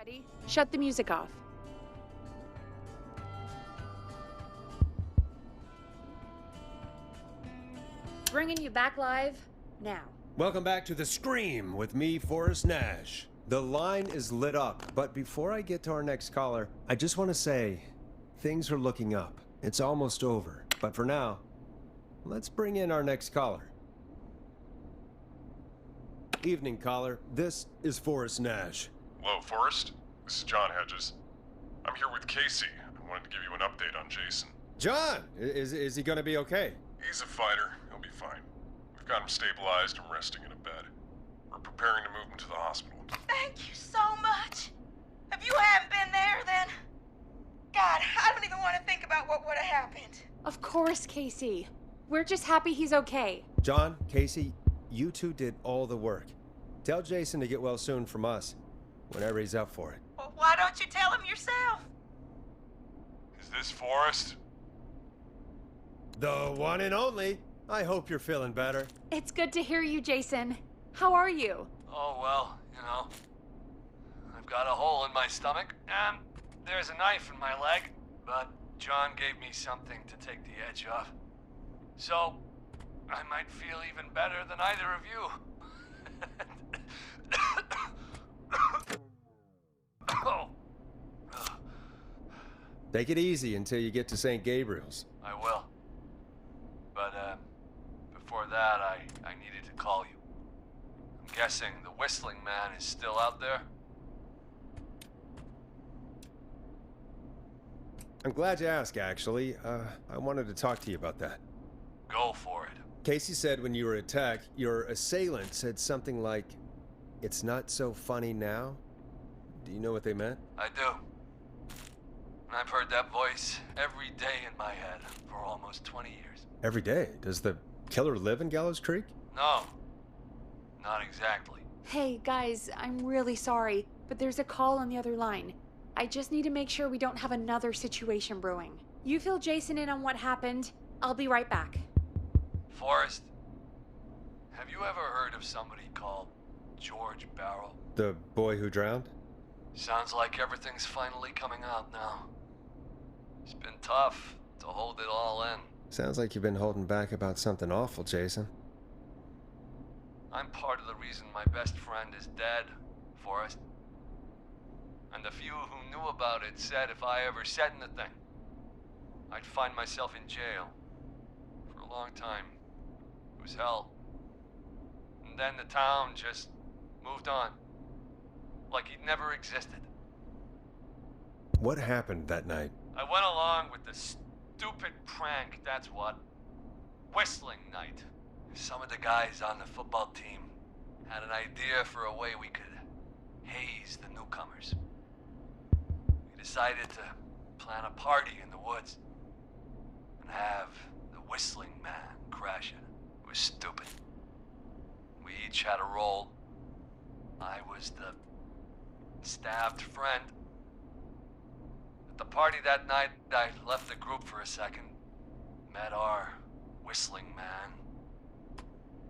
Ready? Shut the music off. Bringing you back live now. Welcome back to The Scream with me, Forrest Nash. The line is lit up, but before I get to our next caller, I just want to say things are looking up. It's almost over, but for now, let's bring in our next caller. Evening, caller. This is Forrest Nash. Hello, Forrest. This is John Hedges. I'm here with Casey. I wanted to give you an update on Jason. John, is he going to be okay? He's a fighter. He'll be fine. We've got him stabilized and resting in a bed. We're preparing to move him to the hospital. Thank you so much. If you hadn't been there, then... God, I don't even want to think about what would have happened. Of course, Casey. We're just happy he's okay. John, Casey, you two did all the work. Tell Jason to get well soon from us, whenever he's up for it. Well, why don't you tell him yourself? Is this Forrest? The one and only. I hope you're feeling better. It's good to hear you, Jason. How are you? Oh, well, you know. I've got a hole in my stomach, and there's a knife in my leg, but John gave me something to take the edge off. So, I might feel even better than either of you. Oh. Take it easy until you get to St. Gabriel's. I will. But, before that, I needed to call you. I'm guessing the Whistling Man is still out there? I'm glad you asked, actually. I wanted to talk to you about that. Go for it. Casey said when you were attacked, your assailant said something like, "It's not so funny now." Do you know what they meant? I do. And I've heard that voice every day in my head for almost 20 years. Every day. Does the killer live in Gallows Creek? No, not exactly. Hey, guys, I'm really sorry, but there's a call on the other line. I just need to make sure we don't have another situation brewing. You fill Jason in on what happened. I'll be right back. Forrest, have you ever heard of somebody called George Barrow? The boy who drowned? Sounds like everything's finally coming out now. It's been tough to hold it all in. Sounds like you've been holding back about something awful, Jason. I'm part of the reason my best friend is dead, Forrest. And the few who knew about it said if I ever said anything, I'd find myself in jail. For a long time. It was hell. And then the town just moved on. Like he'd never existed. What happened that night? I went along with the stupid prank, that's what. Whistling night. Some of the guys on the football team had an idea for a way we could haze the newcomers. We decided to plan a party in the woods and have the Whistling Man crash it. It was stupid. We each had a role. I was the stabbed friend. At the party that night, I left the group for a second, met our Whistling Man,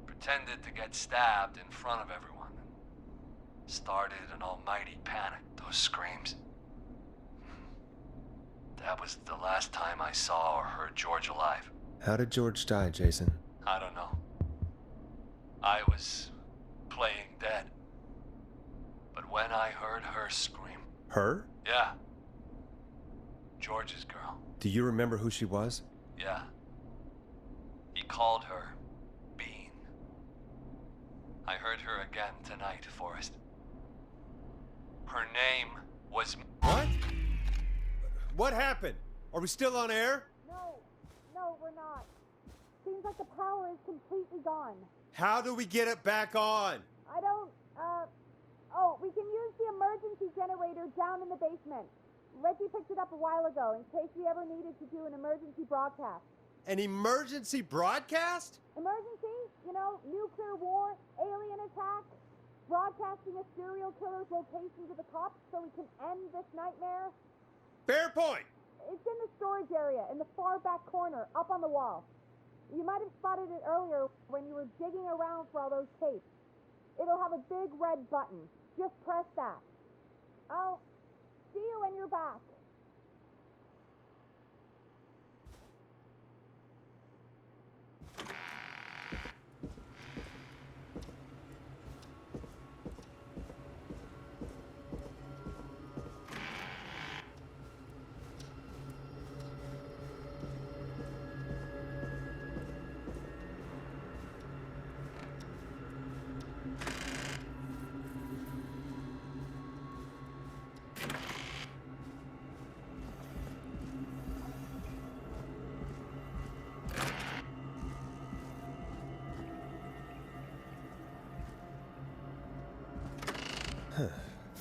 pretended to get stabbed in front of everyone, and started an almighty panic. Those screams. That was the last time I saw or heard George alive. How did George die, Jason? I don't know. I was playing dead. But when I heard her scream... Her? Yeah. George's girl. Do you remember who she was? Yeah. He called her Bean. I heard her again tonight, Forrest. Her name was... What? What happened? Are we still on air? No, we're not. Seems like the power is completely gone. How do we get it back on? I don't, we can use the emergency generator down in the basement. Reggie picked it up a while ago in case we ever needed to do an emergency broadcast. An emergency broadcast? Emergency? You know, nuclear war, alien attack, broadcasting a serial killer's location to the cops so we can end this nightmare. Fair point. It's in the storage area in the far back corner, up on the wall. You might have spotted it earlier when you were digging around for all those tapes. It'll have a big red button. Just press that. I'll your back.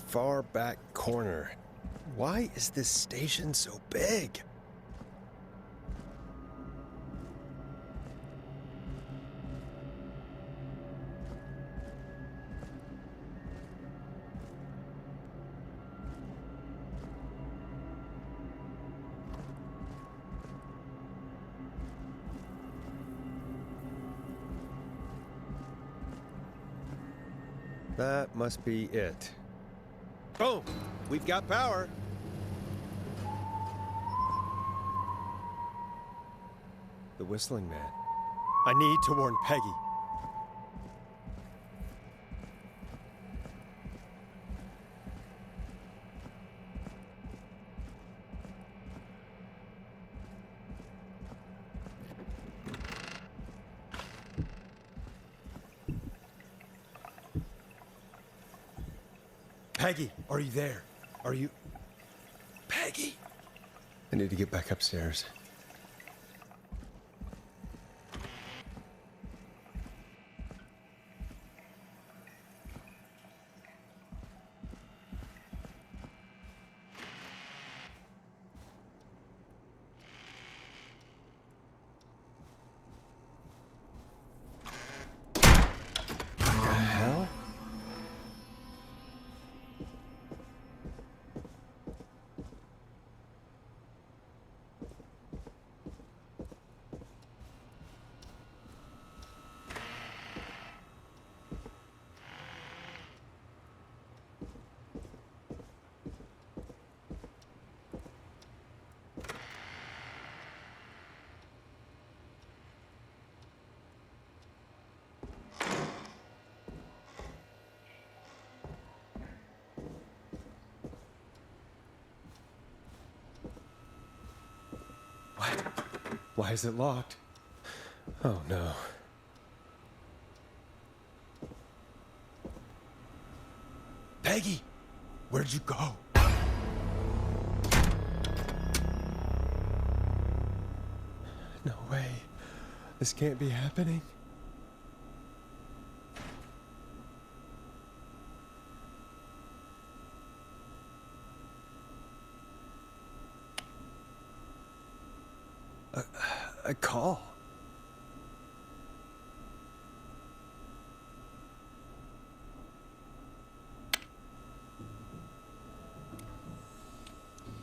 Far back corner. Why is this station so big? That must be it. Boom! We've got power. The Whistling Man. I need to warn Peggy. Peggy, are you there? Are you... Peggy? I need to get back upstairs. Why is it locked? Oh no. Peggy! Where'd you go? No way. This can't be happening. A call.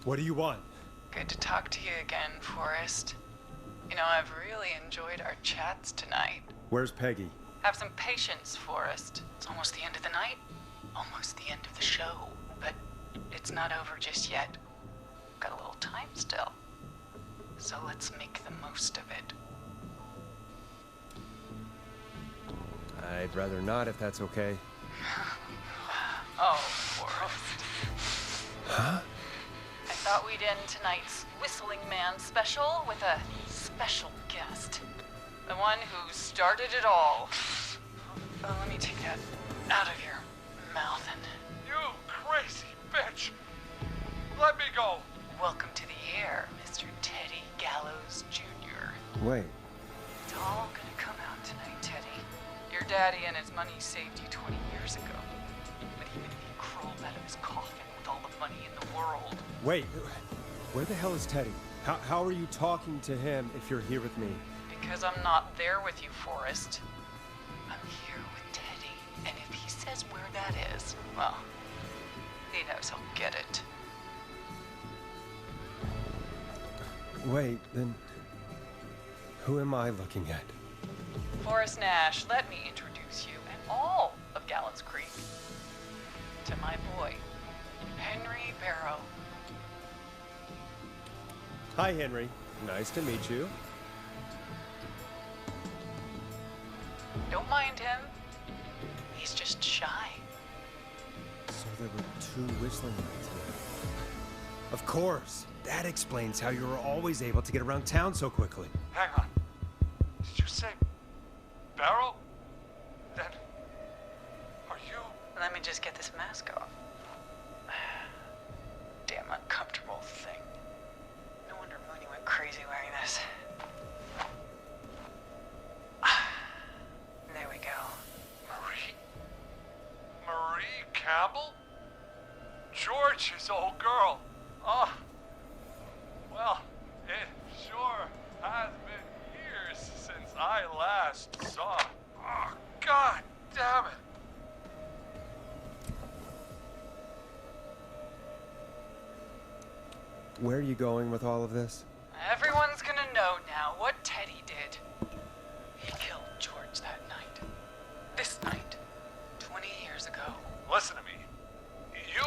What do you want? Good to talk to you again, Forrest. You know, I've really enjoyed our chats tonight. Where's Peggy? Have some patience, Forrest. It's almost the end of the night, almost the end of the show, but it's not over just yet. Got a little time still. So let's make the most of it. I'd rather not, if that's okay. Oh, Forrest. Huh? I thought we'd end tonight's Whistling Man special with a special guest. The one who started it all. Let me take that out of your mouth and... You crazy bitch! Let me go! Welcome to the air, Mr. Teddy Gallows Jr. Wait. It's all gonna come out tonight, Teddy. Your daddy and his money saved you 20 years ago. But even if he crawled out of his coffin with all the money in the world... Wait. Where the hell is Teddy? How are you talking to him if you're here with me? Because I'm not there with you, Forrest. I'm here with Teddy. And if he says where that is, well, he knows he'll get it. Wait, then... Who am I looking at? Forrest Nash, let me introduce you and all of Gallows Creek to my boy, Henry Barrow. Hi, Henry. Nice to meet you. Don't mind him. He's just shy. So there were 2 whistling nights here. Of course. That explains how you were always able to get around town so quickly. Hang on. Did you say Barrow? Then are you? Let me just get this mask off. Damn uncomfortable thing. No wonder Mooney went crazy wearing this. There we go. Marie? Marie Campbell? George's old girl. Oh. Well, it sure has been years since I last saw her. Oh, God damn it. Where are you going with all of this? Everyone's gonna know now what Teddy did. He killed George that night. This night. 20 years ago. Listen to me. You...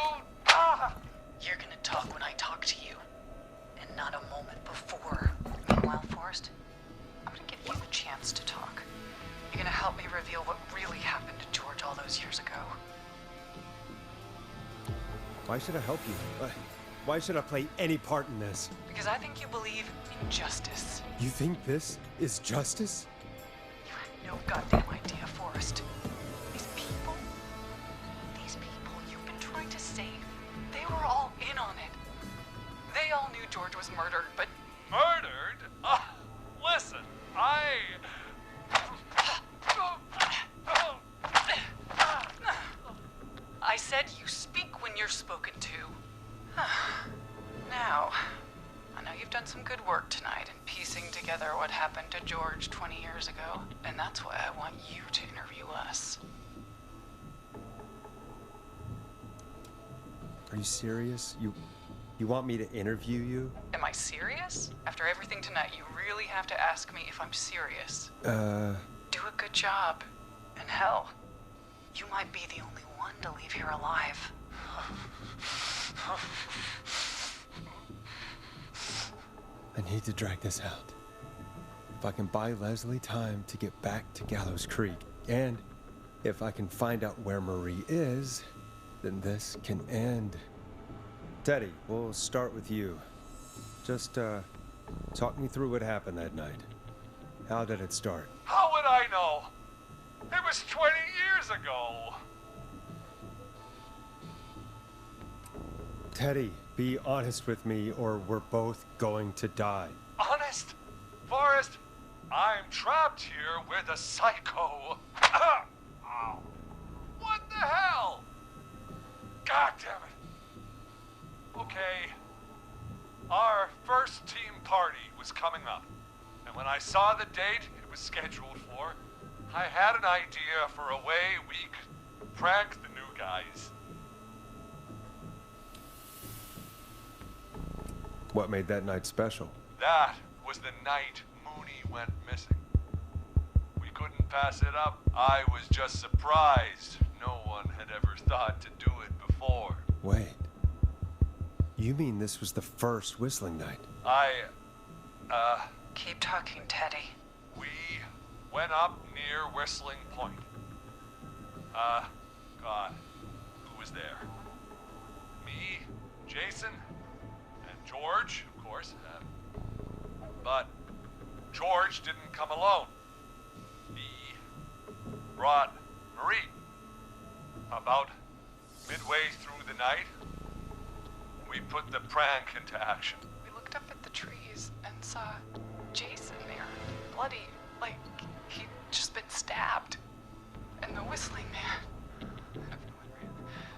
You're gonna talk when I talk to you. And not a moment before. Meanwhile, Forrest, I'm gonna give you the chance to talk. You're gonna help me reveal what really happened to George all those years ago. Why should I help you? Why should I play any part in this? Because I think you believe in justice. You think this is justice? You have no goddamn idea, Forrest. These people you've been trying to save, they were all in on it. They all knew George was murdered, but... Murdered? Listen, I said you speak when you're spoken to. Now, I know you've done some good work tonight in piecing together what happened to George 20 years ago, and that's why I want you to interview us. Are you serious? You want me to interview you? Am I serious? After everything tonight, you really have to ask me if I'm serious. Do a good job. And hell, you might be the only one to leave here alive. I need to drag this out. If I can buy Leslie time to get back to Gallows Creek, and if I can find out where Marie is, then this can end. Teddy, we'll start with you. Just, talk me through what happened that night. How did it start? how would I know? It was 20 years ago. Teddy, be honest with me or we're both going to die. Honest? Forrest, I'm trapped here with a psycho. Ow. What the hell? God damn it. Okay. Our first team party was coming up. And when I saw the date it was scheduled for, I had an idea for a way we could prank the new guys. What made that night special? That was the night Mooney went missing. We couldn't pass it up. I was just surprised. No one had ever thought to do it before. Wait. You mean this was the first whistling night? Keep talking, Teddy. We went up near Whistling Point. God, who was there? Me, Jason, and George, of course. But George didn't come alone. He brought Marie. About midway through the night, we put the prank into action. We looked up at the trees and saw Jason there, bloody, like he'd just been stabbed. And the whistling man, everyone ran,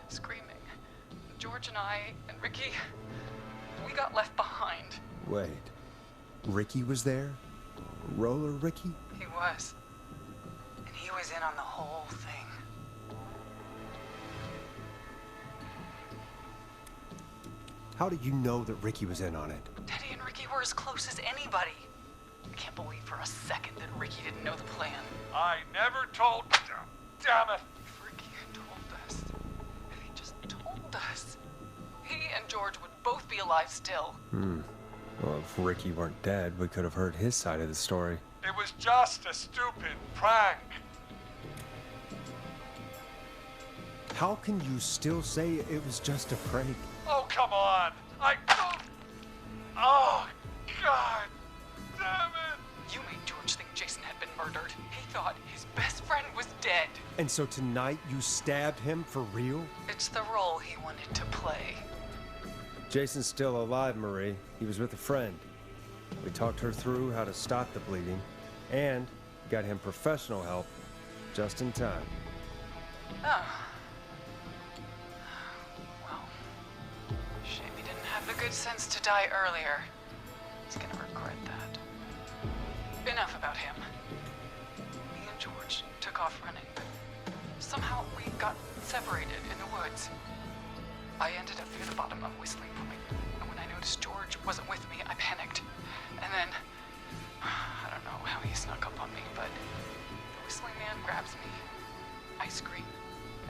screaming. George and I and Ricky, we got left behind. Wait. Ricky was there? Roller Ricky? He was. And he was in on the whole thing. How did you know that Ricky was in on it? Teddy and Ricky were as close as anybody. I can't believe for a second that Ricky didn't know the plan. I never told... Damn it! If Ricky had told us, if he just told us, he and George would both be alive still. Well, if Ricky weren't dead, we could have heard his side of the story. It was just a stupid prank. How can you still say it was just a prank? Oh, come on. Oh, God damn it. You made George think Jason had been murdered. He thought his best friend was dead. And so tonight you stabbed him for real? It's the role he wanted to play. Jason's still alive, Marie. He was with a friend. We talked her through how to stop the bleeding, and got him professional help just in time. Oh. Well, shame he didn't have the good sense to die earlier. He's gonna regret that. Enough about him. Me and George took off running, but somehow we got separated in the woods. I ended up near the bottom of Whistling Point, and when I noticed George wasn't with me, I panicked. And then, I don't know how he snuck up on me, but the Whistling Man grabs me. I scream,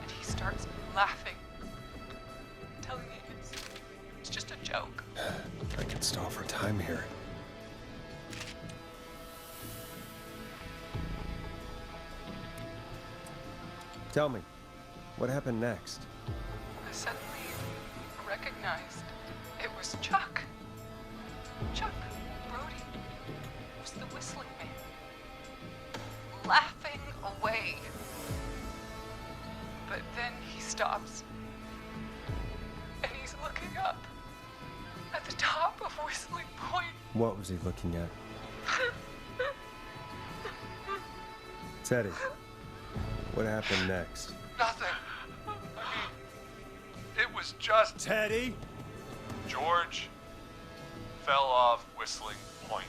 and he starts laughing, telling me it's just a joke. I can stall for time here. Tell me, what happened next? I suddenly recognized it was Chuck. Chuck Brody was the Whistling Man, laughing away. But then he stops, and he's looking up at the top of Whistling Point. What was he looking at? Teddy, what happened next? Nothing. I mean, it was just Teddy? George fell off Whistling Point.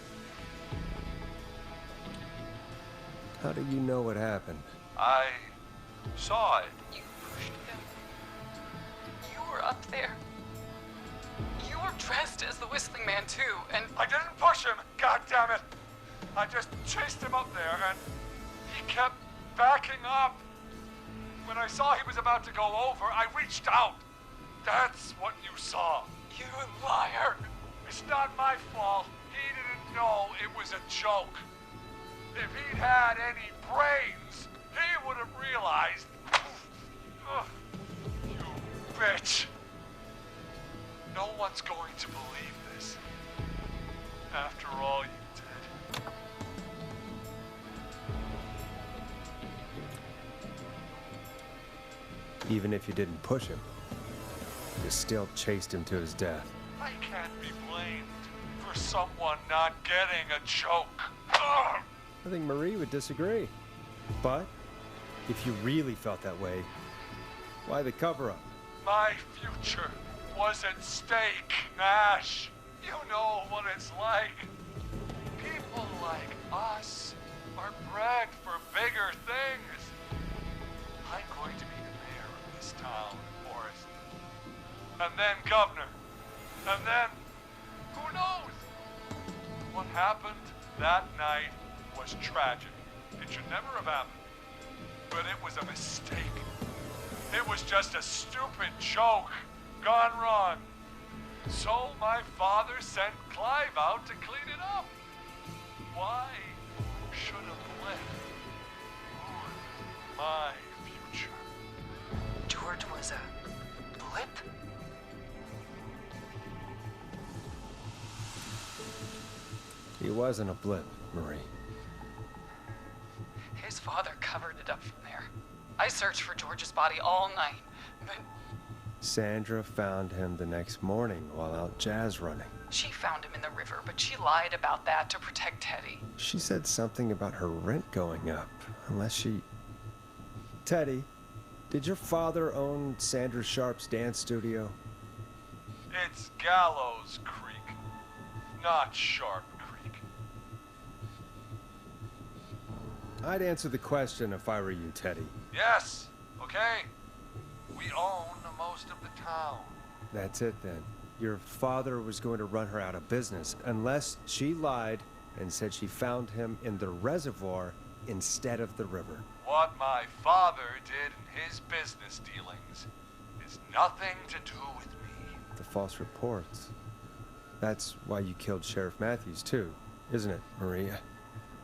How do you know what happened? I saw it. You pushed him. You were up there. You were dressed as the Whistling Man too, and I didn't push him, God damn it! I just chased him up there and he kept backing up. When I saw he was about to go over, I reached out. That's what you saw. you liar. It's not my fault. He didn't know it was a joke. If he'd had any brains, he would have realized. Ugh, you bitch. No one's going to believe this. After all you did. Even if you didn't push him, you still chased him to his death. I can't be blamed for someone not getting a joke. Ugh. I think Marie would disagree. But if you really felt that way, why the cover-up? My future was at stake, Nash. You know what it's like. People like us are bred for bigger things. I'm going to be the mayor of this town, Forrest. And then governor. And then, who knows? What happened that night was tragic. It should never have happened. But it was a mistake. It was just a stupid joke gone wrong. So my father sent Clive out to clean it up. Why should a blip ruin my future? George was a blip? He wasn't a blip, Marie. His father covered it up from there. I searched for George's body all night, but Sandra found him the next morning while out jazz running. she found him in the river, but she lied about that to protect Teddy. She said something about her rent going up, unless she... Teddy, did your father own Sandra Sharp's dance studio? It's Gallows Creek, not Sharp Creek. I'd answer the question if I were you, Teddy. Yes, okay. We own most of the town. That's it then. Your father was going to run her out of business unless she lied and said she found him in the reservoir instead of the river. What my father did in his business dealings is nothing to do with me. The false reports. That's why you killed Sheriff Matthews, too, isn't it, Maria?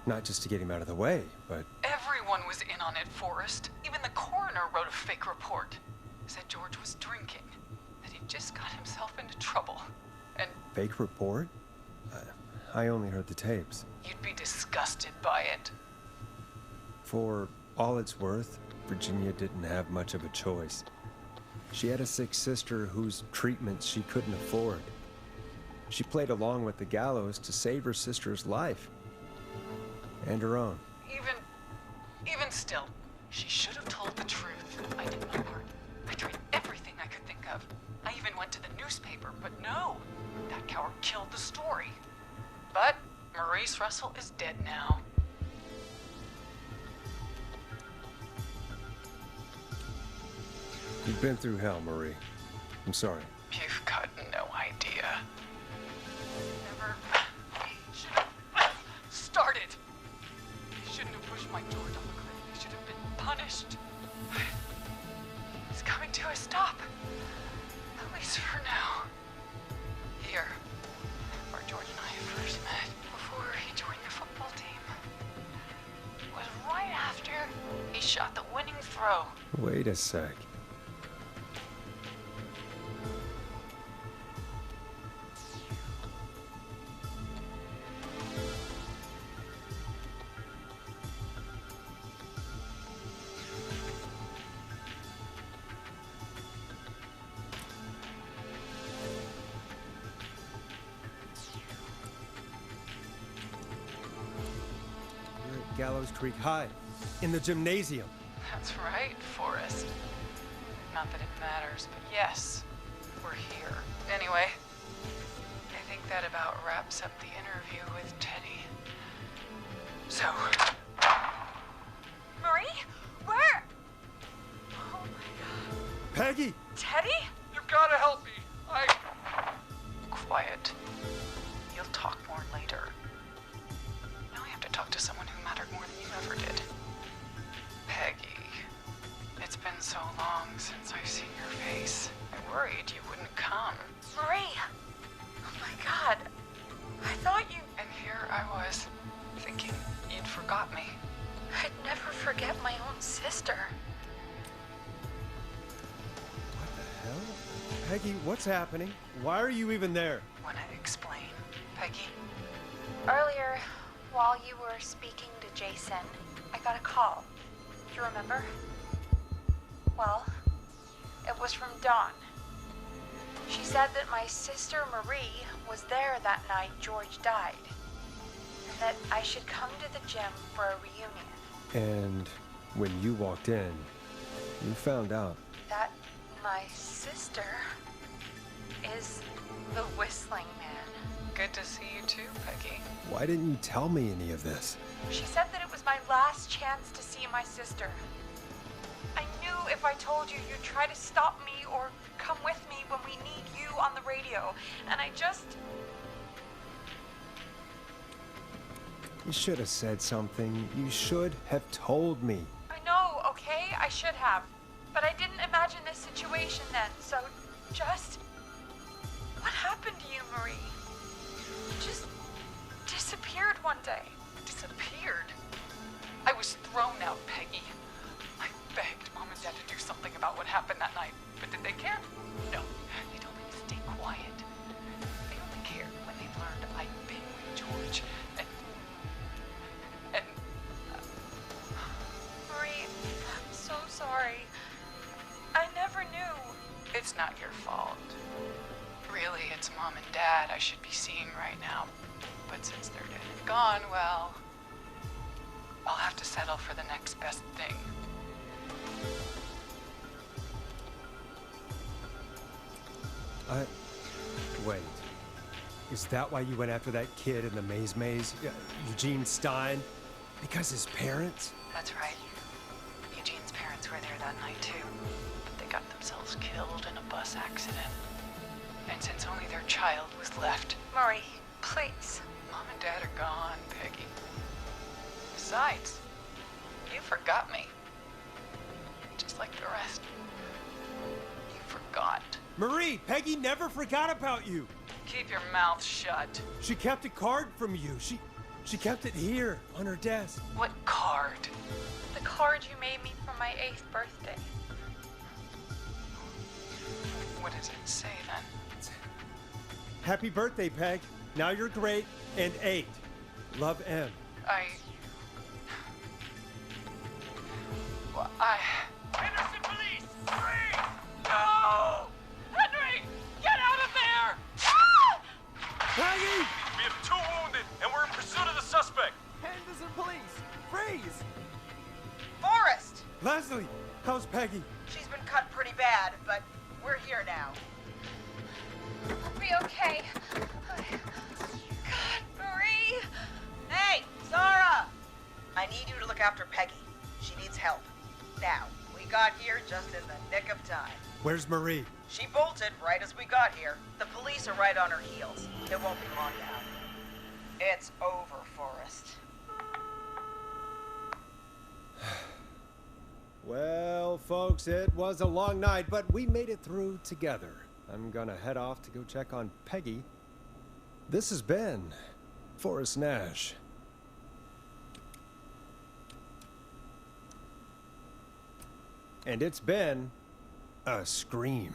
Not just to get him out of the way, but... Everyone was in on it, Forrest. Even the coroner wrote a fake report. Said George was drinking, that he just got himself into trouble. And Fake report? I only heard the tapes. you'd be disgusted by it. For all it's worth, Virginia didn't have much of a choice. She had a sick sister whose treatments she couldn't afford. She played along with the gallows to save her sister's life. And her own. Even still, she should have told the truth. I did my part. I tried everything I could think of. I even went to the newspaper, but no. That coward killed the story. But Maurice Russell is dead now. You've been through hell, Marie. I'm sorry. You've got no idea. Never should have started. You shouldn't have pushed my George off a cliff. You should have been punished. It's coming to a stop. At least for now. Here, where George and I first met, before he joined the football team. It was right after he shot the winning throw. Wait a sec. Gallows Creek High, in the gymnasium. That's right, Forrest. Not that it matters, but yes, we're here. Anyway, I think that about wraps up the interview with Teddy. So, Marie? Where? Oh my god. Peggy! Teddy? You gotta help me. quiet. You'll talk more later. Now I have to talk to someone who mattered more than you ever did. Peggy. It's been so long since I've seen your face. I worried you wouldn't come. Marie! Oh my god. I thought you... And here I was, thinking you'd forgot me. I'd never forget my own sister. What the hell? Peggy, what's happening? Why are you even there? Wanna explain, Peggy? Earlier, while you were speaking to Jason, I got a call. Do you remember? Well, it was from Dawn. She said that my sister Marie was there that night George died, and that I should come to the gym for a reunion. And when you walked in, you found out. That my sister is the Whistling Man. Good to see you too, Peggy. Why didn't you tell me any of this? She said that it was my last chance to see my sister. I knew if I told you, you'd try to stop me or come with me when we need you on the radio. And I just... You should have said something. You should have told me. I know, okay? I should have. But I didn't imagine this situation then, so just... What happened to you, Marie? You just disappeared one day. Disappeared? I was thrown out, Peggy. I begged Mom and Dad to do something about what happened that night, but did they care? No. They told me to stay quiet. They only cared when they learned I'd been with George, and... Marie, I'm so sorry. I never knew. It's not your fault. Really, it's Mom and Dad I should be seeing right now. But since they're dead and gone, well... I'll have to settle for the next best thing. Wait. Is that why you went after that kid in the maze? Eugene Stein? Because his parents? That's right. Eugene's parents were there that night too. But they got themselves killed in a bus accident. And since only their child was left, Marie, please. Mom and Dad are gone, Peggy. Besides, you forgot me. Just like the rest. You forgot. Marie, Peggy never forgot about you. keep your mouth shut. She kept a card from you. She kept it here on her desk. What card? The card you made me for my 8th birthday. What does it say then? Happy birthday, Peg. Now you're great and 8. Love, M. Henderson police! Free! No! Henry! Get out of there! Ah! Peggy! We have 2 wounded, and we're in pursuit of the suspect. Henderson police! Freeze! Forrest! Leslie, how's Peggy? She's been cut pretty bad, but we're here now. I'll be okay. God, Marie! Hey, Zara! I need you to look after Peggy. She needs help. Now, we got here just in the nick of time. Where's Marie? She bolted right as we got here. The police are right on her heels. It won't be long now. It's over, Forrest. Well, folks, it was a long night, but we made it through together. I'm gonna head off to go check on Peggy. This has been Forrest Nash. And it's been a scream.